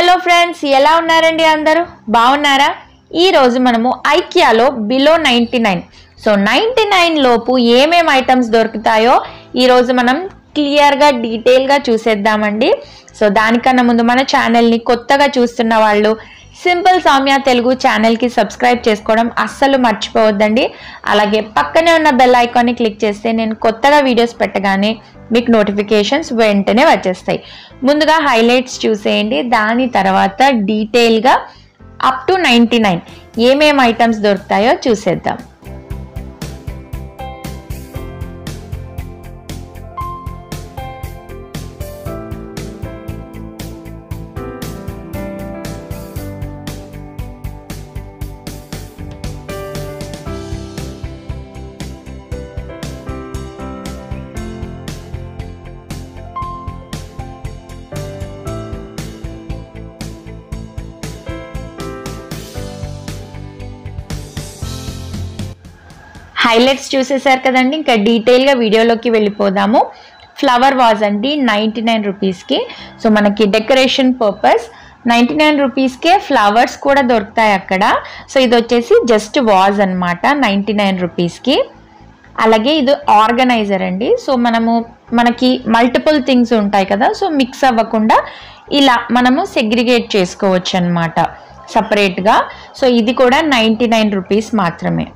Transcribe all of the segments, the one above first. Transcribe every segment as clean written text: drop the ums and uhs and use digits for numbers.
Hello friends, ఎలా ఉన్నారండి? అందరూ బాగున్నారా? ఈ రోజు మనము ఐకియాలో బిలో 99 సో 99 లోపు ఏమేం ఐటమ్స్ దొరుకుతాయో ఈ రోజు మనం క్లియర్ గా డీటెయిల్ గా చూసేద్దామండి. సో దానికన్నా ముందు మన ఛానల్ ని కొత్తగా చూస్తున్న వాళ్ళు సింపుల్ సౌమ్య తెలుగు ఛానల్ కి సబ్స్క్రైబ్ చేసుకోవడం అస్సలు మర్చిపోవద్దండి. అలాగే పక్కనే ఉన్న బెల్ ఐకాన్ ని క్లిక్ చేస్తే నేను కొత్తగా వీడియోస్ పెట్టగానే మీకు నోటిఫికేషన్స్ వెంటనే వచ్చేస్తాయి. ముందుగా హైలైట్స్ చూసేయండి, దాని తర్వాత డీటెయిల్గా అప్ టు 99 ఏమేం ఐటమ్స్ దొరుకుతాయో చూసేద్దాం. హైలైట్స్ చూసేసారు కదండి, ఇంకా డీటెయిల్గా వీడియోలోకి వెళ్ళిపోదాము. ఫ్లవర్ వాజ్ అండి 99 రూపీస్కి. సో మనకి డెకరేషన్ పర్పస్ 99 రూపీస్కే ఫ్లవర్స్ కూడా దొరుకుతాయి అక్కడ. సో ఇది వచ్చేసి జస్ట్ వాజ్ అనమాట 99 రూపీస్కి. అలాగే ఇది ఆర్గనైజర్ అండి. సో మనకి మల్టిపుల్ థింగ్స్ ఉంటాయి కదా, సో మిక్స్ అవ్వకుండా ఇలా మనము సెగ్రిగేట్ చేసుకోవచ్చు అనమాట సపరేట్గా. సో ఇది కూడా 99 రూపీస్ మాత్రమే.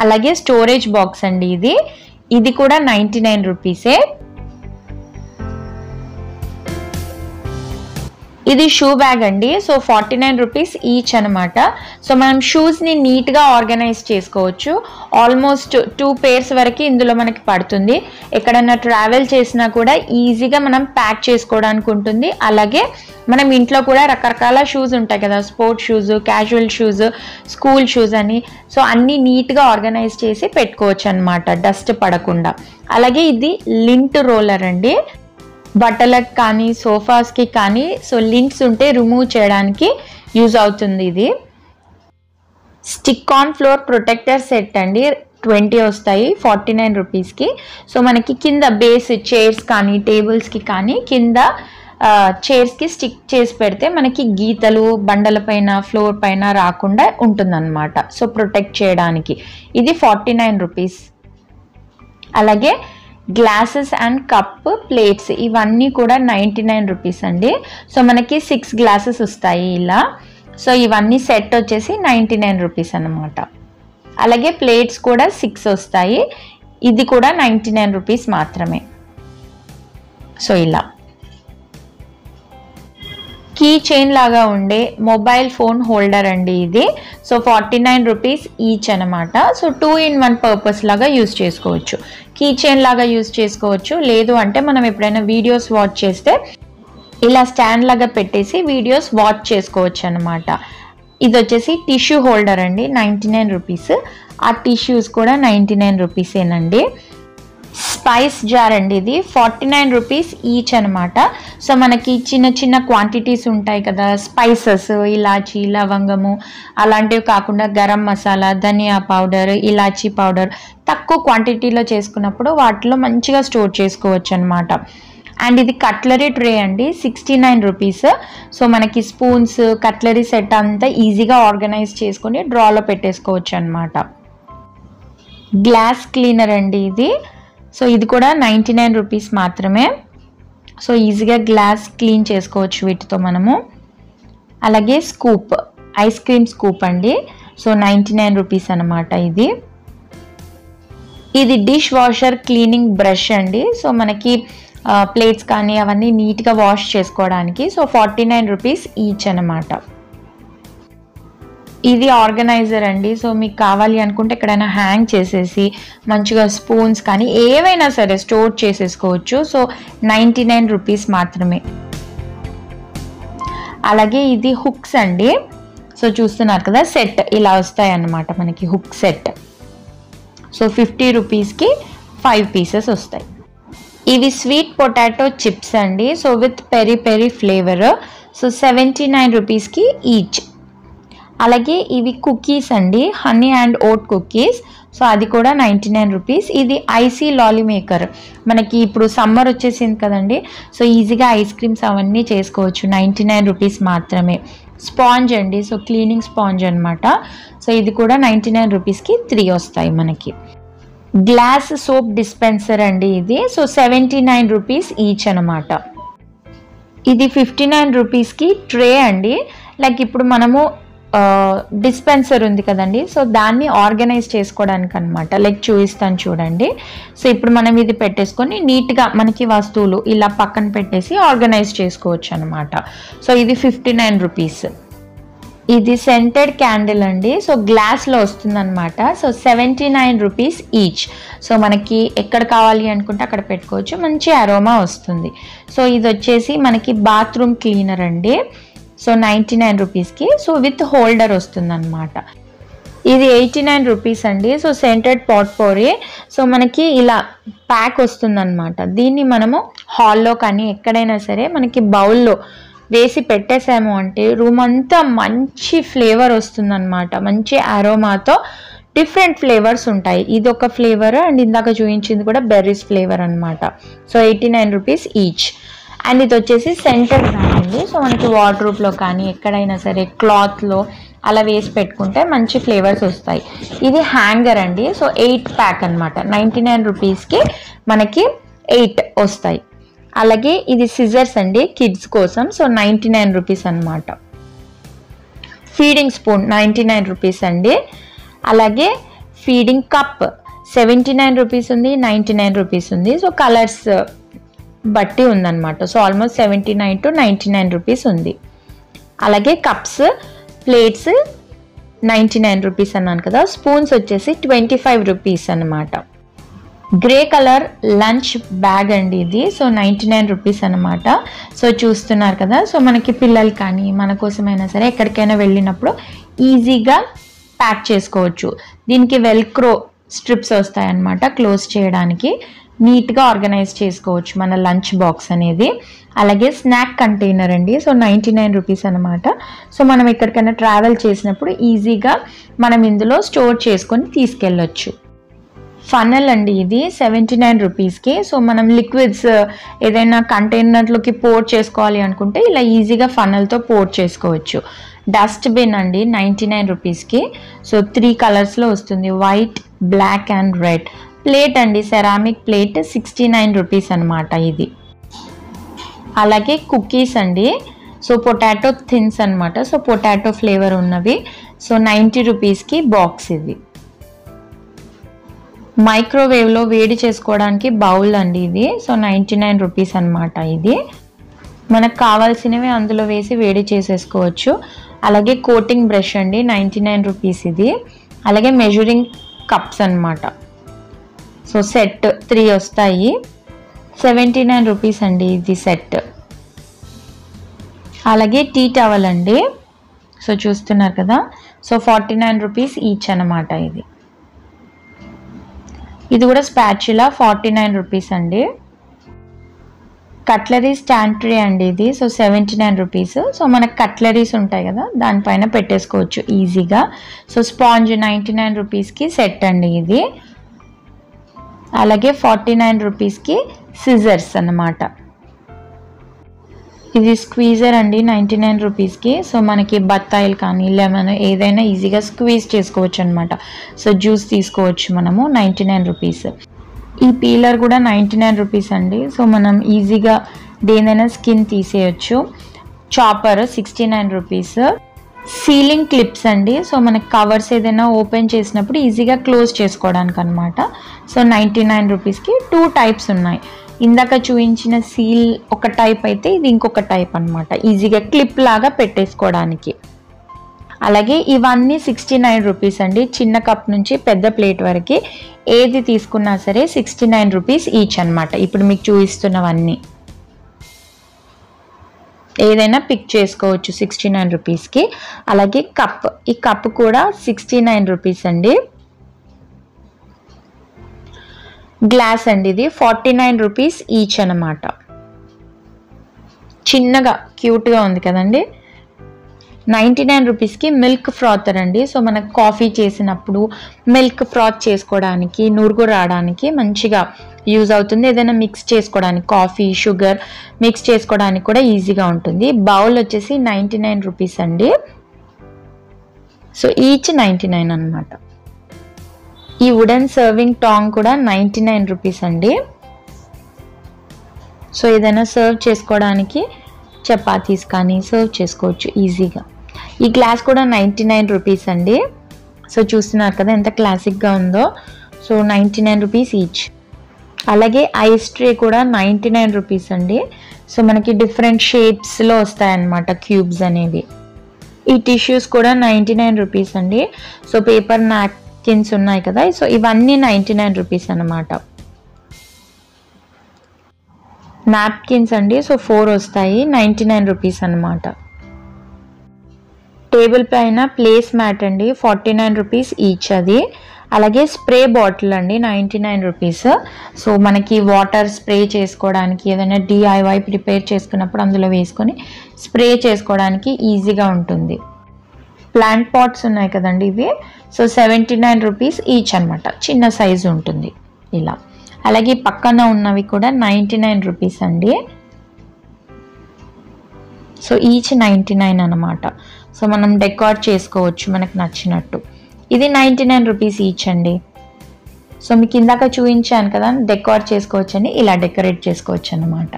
అలాగే స్టోరేజ్ బాక్స్ అండి, ఇది కూడా 99 రూపీసే. ఇది షూ బ్యాగ్ అండి. సో 49 రూపీస్ ఈచ్ అనమాట. సో మనం షూస్ని నీట్గా ఆర్గనైజ్ చేసుకోవచ్చు. ఆల్మోస్ట్ 2 పేర్స్ వరకు ఇందులో మనకి పడుతుంది. ఎక్కడన్నా ట్రావెల్ చేసినా కూడా ఈజీగా మనం ప్యాక్ చేసుకోవడానికి ఉంటుంది. అలాగే మనం ఇంట్లో కూడా రకరకాల షూస్ ఉంటాయి కదా, sports shoes, casual shoes, school shoes అని. సో అన్నీ నీట్గా ఆర్గనైజ్ చేసి పెట్టుకోవచ్చు అనమాట, డస్ట్ పడకుండా. అలాగే ఇది లింట్ రోలర్ అండి, బట్టలకు కానీ సోఫాస్కి కానీ సో లింట్స్ ఉంటే రిమూవ్ చేయడానికి యూజ్ అవుతుంది. ఇది stick on floor protector set అండి, 20 వస్తాయి 49 రూపీస్కి. సో మనకి కింద బేస్ చైర్స్ కానీ టేబుల్స్కి కానీ కింద చైర్స్కి స్టిక్ చేసి పెడితే మనకి గీతలు బండల పైన ఫ్లోర్ పైన రాకుండా ఉంటుందన్నమాట. సో ప్రొటెక్ట్ చేయడానికి ఇది 49 రూపీస్. అలాగే గ్లాసెస్ అండ్ కప్ ప్లేట్స్ ఇవన్నీ కూడా 99 రూపీస్ అండి. సో మనకి 6 గ్లాసెస్ వస్తాయి ఇలా. సో ఇవన్నీ సెట్ వచ్చేసి 99 రూపీస్ అన్నమాట. అలాగే ప్లేట్స్ కూడా 6 వస్తాయి, ఇది కూడా 99 రూపీస్ మాత్రమే. సో ఇలా కీ చైన్ లాగా ఉండే మొబైల్ ఫోన్ హోల్డర్ అండి ఇది. సో 49 రూపీస్ ఈచ్ అనమాట. సో 2-in-1 పర్పస్ లాగా యూజ్ చేసుకోవచ్చు. కీ చైన్ లాగా యూజ్ చేసుకోవచ్చు, లేదు అంటే మనం ఎప్పుడైనా వీడియోస్ వాచ్ చేస్తే ఇలా స్టాండ్ లాగా పెట్టేసి వీడియోస్ వాచ్ చేసుకోవచ్చు అనమాట. ఇది వచ్చేసి టిష్యూ హోల్డర్ అండి, 99 రూపీస్. ఆ టిష్యూస్ కూడా 99 రూపీసేనండి. స్పైస్ జార్ అండి, ఇది 49 రూపీస్ ఈచ్ అనమాట. సో మనకి చిన్న చిన్న క్వాంటిటీస్ ఉంటాయి కదా, స్పైసెస్, ఇలాచీ, లవంగము అలాంటివి కాకుండా గరం మసాలా, ధనియా పౌడర్, ఇలాచీ పౌడర్ తక్కువ క్వాంటిటీలో చేసుకున్నప్పుడు వాటిలో మంచిగా స్టోర్ చేసుకోవచ్చు అనమాట. అండ్ ఇది కట్లరీ ట్రే అండి, 69 రూపీస్. సో మనకి స్పూన్స్, కట్లరీ సెట్ అంతా ఈజీగా ఆర్గనైజ్ చేసుకొని డ్రాలో పెట్టేసుకోవచ్చు అనమాట. గ్లాస్ క్లీనర్ అండి ఇది. సో ఇది కూడా 99 రూపీస్ మాత్రమే. సో ఈజీగా గ్లాస్ క్లీన్ చేసుకోవచ్చు వీటితో మనము. అలాగే స్కూప్, ఐస్ క్రీమ్ స్కూప్ అండి. సో 99 రూపీస్ అనమాట ఇది. ఇది డిష్ వాషర్ క్లీనింగ్ బ్రష్ అండి. సో మనకి ప్లేట్స్ కానీ అవన్నీ నీట్గా వాష్ చేసుకోవడానికి. సో 49 రూపీస్ ఈచ్ అనమాట. ఇది ఆర్గనైజర్ అండి. సో మీకు కావాలి అనుకుంటే ఎక్కడైనా హ్యాంగ్ చేసేసి మంచిగా స్పూన్స్ కానీ ఏవైనా సరే స్టోర్ చేసేసుకోవచ్చు. సో 99 రూపీస్ మాత్రమే. అలాగే ఇది హుక్స్ అండి. సో చూస్తున్నారు కదా, సెట్ ఇలా వస్తాయి అన్నమాట మనకి హుక్ సెట్. సో 50 రూపీస్కి 5 పీసెస్ వస్తాయి. ఇవి స్వీట్ పొటాటో చిప్స్ అండి. So with peri peri flavour. So 79 రూపీస్కి ఈచ్. అలాగే ఇవి కుకీస్ అండి, honey and vote cookies. So అది కూడా 99 రూపీస్. ఇది ఐసీ లాలీ మేకర్. మనకి ఇప్పుడు సమ్మర్ వచ్చేసింది కదండి, సో ఈజీగా ఐస్ క్రీమ్స్ అవన్నీ చేసుకోవచ్చు. 99 రూపీస్ మాత్రమే. స్పాంజ్ అండి, సో క్లీనింగ్ స్పాంజ్ అనమాట. సో ఇది కూడా 99 రూపీస్కి 3 వస్తాయి మనకి. గ్లాస్ సోప్ డిస్పెన్సర్ అండి ఇది. సో 79 రూపీస్ ఈచ్ అనమాట. ఇది 59 రూపీస్కి ట్రే అండి. లైక్ ఇప్పుడు మనము డిస్పెన్సర్ ఉంది కదండి, సో దాన్ని ఆర్గనైజ్ చేసుకోవడానికి అనమాట. లైక్ చూపిస్తాను చూడండి. సో ఇప్పుడు మనం ఇది పెట్టేసుకొని నీట్గా మనకి వస్తువులు ఇలా పక్కన పెట్టేసి ఆర్గనైజ్ చేసుకోవచ్చు అనమాట. సో ఇది 59 రూపీస్. ఇది సెంటెడ్ క్యాండిల్ అండి. సో గ్లాస్లో వస్తుంది అనమాట. So 79 rupees each. సో మనకి ఎక్కడ కావాలి అనుకుంటే అక్కడ పెట్టుకోవచ్చు, మంచి అరోమా వస్తుంది. సో ఇది వచ్చేసి మనకి బాత్రూమ్ క్లీనర్ అండి. సో 99 రూపీస్కి, సో విత్ హోల్డర్ వస్తుంది అనమాట. ఇది 89 రూపీస్ అండి. So scented potpourri. So మనకి ఇలా ప్యాక్ వస్తుంది అనమాట. దీన్ని మనము హాల్లో కానీ ఎక్కడైనా సరే మనకి బౌల్లో వేసి పెట్టేసాము అంటే రూమ్ అంతా మంచి ఫ్లేవర్ వస్తుంది అనమాట. మంచి అరోమాతో డిఫరెంట్ ఫ్లేవర్స్ ఉంటాయి. ఇది ఒక ఫ్లేవర్ అండ్ ఇందాక చూపించింది కూడా బెర్రీస్ ఫ్లేవర్ అనమాట. So 89 rupees each. అండ్ ఇది వచ్చేసి సెంటర్ ఫ్యాన్ అండి. సో మనకి వార్డ్రోబ్లో కానీ ఎక్కడైనా సరే క్లాత్లో అలా వేసి పెట్టుకుంటే మంచి ఫ్లేవర్స్ వస్తాయి. ఇది హ్యాంగర్ అండి. సో 8 ప్యాక్ అనమాట. 99 రూపీస్కి మనకి 8 వస్తాయి. అలాగే ఇది సిజర్స్ అండి కిడ్స్ కోసం. సో 99 రూపీస్ అనమాట. ఫీడింగ్ స్పూన్ 99 రూపీస్ అండి. అలాగే ఫీడింగ్ కప్ 79 రూపీస్ ఉంది, 99 రూపీస్ ఉంది. సో కలర్స్ బట్టి ఉందన్నమాట. సో ఆల్మోస్ట్ 79 to 99 రూపీస్ ఉంది. అలాగే కప్స్, ప్లేట్స్ 99 రూపీస్ అన్నాను కదా. స్పూన్స్ వచ్చేసి 25 రూపీస్ అనమాట. గ్రే కలర్ లంచ్ బ్యాగ్ అండి ఇది. సో 99 రూపీస్ అనమాట. సో చూస్తున్నారు కదా. సో మనకి పిల్లలు కానీ మన కోసమైనా సరే ఎక్కడికైనా వెళ్ళినప్పుడు ఈజీగా ప్యాక్ చేసుకోవచ్చు. దీనికి వెల్క్రో స్ట్రిప్స్ వస్తాయి అన్నమాట క్లోజ్ చేయడానికి. నీట్గా ఆర్గనైజ్ చేసుకోవచ్చు మన లంచ్ బాక్స్ అనేది. అలాగే స్నాక్ కంటైనర్ అండి. సో 99 రూపీస్ అనమాట. సో మనం ఎక్కడికైనా ట్రావెల్ చేసినప్పుడు ఈజీగా మనం ఇందులో స్టోర్ చేసుకొని తీసుకెళ్ళొచ్చు. ఫనల్ అండి ఇది 79 రూపీస్కి. సో మనం లిక్విడ్స్ ఏదైనా కంటైనర్లోకి పోర్ చేసుకోవాలి అనుకుంటే ఇలా ఈజీగా ఫనల్తో పోర్ చేసుకోవచ్చు. డస్ట్బిన్ అండి 99 రూపీస్కి. సో 3 కలర్స్లో వస్తుంది, white, black and red. Plate అండి, సెరామిక్ ప్లేట్ 69 రూపీస్ అనమాట ఇది. అలాగే కుకీస్ అండి. సో పొటాటో థిన్స్ అనమాట. సో పొటాటో ఫ్లేవర్ ఉన్నవి. సో 90 రూపీస్కి బాక్స్ ఇది. మైక్రోవేవ్లో వేడి చేసుకోవడానికి బౌల్ అండి ఇది. సో 99 రూపీస్ అనమాట ఇది. మనకు కావాల్సినవి అందులో వేసి వేడి చేసేసుకోవచ్చు. అలాగే కోటింగ్ బ్రష్ అండి 99 రూపీస్ ఇది. అలాగే మెజరింగ్ కప్స్ అనమాట. సో సెట్ 3 వస్తాయి. 79 రూపీస్ అండి ఇది సెట్. అలాగే టీ టవల్ అండి. సో చూస్తున్నారు కదా. సో 49 రూపీస్ ఈచ్ అనమాట ఇది. ఇది కూడా స్పాచులా 49 రూపీస్ అండి. కట్లరీ స్టాండ్ ట్రే అండి ఇది. So 79 rupees. సో మనకు కట్లరీస్ ఉంటాయి కదా దానిపైన పెట్టేసుకోవచ్చు ఈజీగా. సో స్పాంజ్ 99 రూపీస్కి సెట్ అండి ఇది. అలాగే 49 రూపీస్కి సిజర్స్ అన్నమాట. ఇది స్క్వీజర్ అండి 99 రూపీస్కి. సో మనకి బత్తాయిలు కానీ లెమన్ ఏదైనా ఈజీగా స్క్వీజ్ చేసుకోవచ్చు అనమాట. సో జ్యూస్ తీసుకోవచ్చు మనము. 99 రూపీస్. ఈ పీలర్ కూడా 99 రూపీస్ అండి. సో మనం ఈజీగా దేనైనా స్కిన్ తీసేయచ్చు. Chopper 69 rupees. సీలింగ్ క్లిప్స్ అండి. సో మనకి కవర్స్ ఏదైనా ఓపెన్ చేసినప్పుడు ఈజీగా క్లోజ్ చేసుకోవడానికి అనమాట. సో 99 రూపీస్కి 2 టైప్స్ ఉన్నాయి. ఇందాక చూపించిన సీల్ ఒక టైప్ అయితే ఇది ఇంకొక టైప్ అనమాట. ఈజీగా క్లిప్ లాగా పెట్టేసుకోవడానికి. అలాగే ఇవన్నీ 69 రూపీస్ అండి. చిన్న కప్ నుంచి పెద్ద ప్లేట్ వరకు ఏది తీసుకున్నా సరే 69 రూపీస్ ఈచ్ అనమాట. ఇప్పుడు మీకు చూపిస్తున్నవన్నీ ఏదైనా పిక్ చేసుకోవచ్చు 69 రూపీస్కి. అలాగే కప్, ఈ కప్ కూడా 69 రూపీస్ అండి. గ్లాస్ అండి ఇది 49 రూపీస్ ఈచ్ అనమాట. చిన్నగా క్యూట్గా ఉంది కదండి. 99 రూపీస్కి మిల్క్ ఫ్రాతర్ అండి. సో మనకు కాఫీ చేసినప్పుడు మిల్క్ ఫ్రాత్ చేసుకోవడానికి, నురుగు రావడానికి మంచిగా యూజ్ అవుతుంది. ఏదైనా మిక్స్ చేసుకోవడానికి, కాఫీ షుగర్ మిక్స్ చేసుకోవడానికి కూడా ఈజీగా ఉంటుంది. బౌల్ వచ్చేసి 99 రూపీస్ అండి. సో ఈచ్ 99 అనమాట. ఈ వుడెన్ సర్వింగ్ టాంగ్ కూడా 99 రూపీస్ అండి. సో ఏదైనా సర్వ్ చేసుకోవడానికి చపాతీస్ కానీ సర్వ్ చేసుకోవచ్చు ఈజీగా. ఈ గ్లాస్ కూడా 99 రూపీస్ అండి. సో చూస్తున్నారు కదా ఎంత క్లాసిక్గా ఉందో. So 99 rupees each. అలాగే ఐస్ ట్రే కూడా 99 రూపీస్ అండి. సో మనకి డిఫరెంట్ షేప్స్లో వస్తాయన్నమాట క్యూబ్స్ అనేవి. ఈ టిష్యూస్ కూడా 99 రూపీస్ అండి. సో పేపర్ నాప్కిన్స్ ఉన్నాయి కదా, సో ఇవన్నీ 99 రూపీస్ అన్నమాట. నాప్కిన్స్ అండి. సో 4 వస్తాయి, 99 రూపీస్ అనమాట. టేబుల్ పైన ప్లేస్ మ్యాట్ అండి, 49 రూపీస్ ఈచ్ అది. అలాగే స్ప్రే బాటిల్ అండి, 99 రూపీస్. సో మనకి వాటర్ స్ప్రే చేసుకోవడానికి, ఏదైనా DIY ప్రిపేర్ చేసుకున్నప్పుడు అందులో వేసుకొని స్ప్రే చేసుకోవడానికి ఈజీగా ఉంటుంది. ప్లాంట్ పాట్స్ ఉన్నాయి కదండి ఇవి. సో 79 రూపీస్ ఈచ్ అనమాట. చిన్న సైజు ఉంటుంది ఇలా. అలాగే పక్కన ఉన్నవి కూడా 99 రూపీస్ అండి. సో ఈచ్ 99 అనమాట. సో మనం డెకార్ చేసుకోవచ్చు మనకు నచ్చినట్టు. ఇది 99 రూపీస్ ఈచ్ అండి. సో మీకు ఇందాక చూపించాను కదా డెకార్ చేసుకోవచ్చు అని, ఇలా డెకరేట్ చేసుకోవచ్చు అన్నమాట.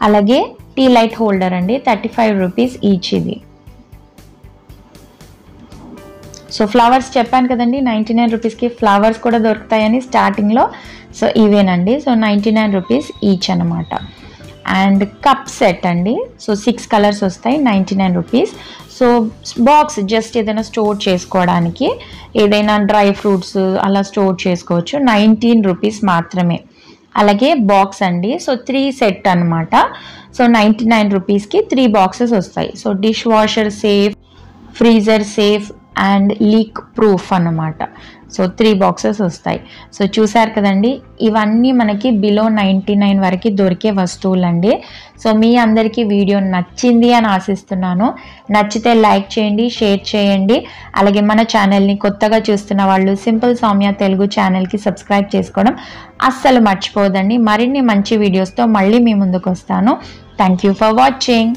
అలాగే టీ లైట్ హోల్డర్ అండి, 35 రూపీస్ ఈచ్ ఇది. సో ఫ్లవర్స్ చెప్పాను కదండి 99 రూపీస్కి ఫ్లవర్స్ కూడా దొరుకుతాయని స్టార్టింగ్లో. సో ఇవేనండి. సో 99 రూపీస్ ఈచ్ అనమాట. అండ్ కప్ సెట్ అండి. సో 6 కలర్స్ వస్తాయి, 99 రూపీస్. సో బాక్స్ జస్ట్ ఏదైనా స్టోర్ చేసుకోవడానికి, ఏదైనా డ్రై ఫ్రూట్స్ అలా స్టోర్ చేసుకోవచ్చు, 19 రూపీస్ మాత్రమే. అలాగే బాక్స్ అండి. సో 3 సెట్ అనమాట. సో 99 రూపీస్కి 3 బాక్సెస్ వస్తాయి. So dish washer safe, freezer safe and leak proof అన్నమాట. సో 3 బాక్సెస్ వస్తాయి. సో చూసారు కదండి, ఇవన్నీ మనకి బిలో 99 వరకు దొరికే వస్తువులండి. సో మీ అందరికీ వీడియో నచ్చింది అని ఆశిస్తున్నాను. నచ్చితే లైక్ చేయండి, షేర్ చేయండి. అలాగే మన ఛానల్ని కొత్తగా చూస్తున్న వాళ్ళు సింపుల్ సౌమ్య తెలుగు ఛానల్కి సబ్స్క్రైబ్ చేసుకోవడం అస్సలు మర్చిపోదండి. మరిన్ని మంచి వీడియోస్తో మళ్ళీ మీ ముందుకు వస్తాను. Thank you for watching.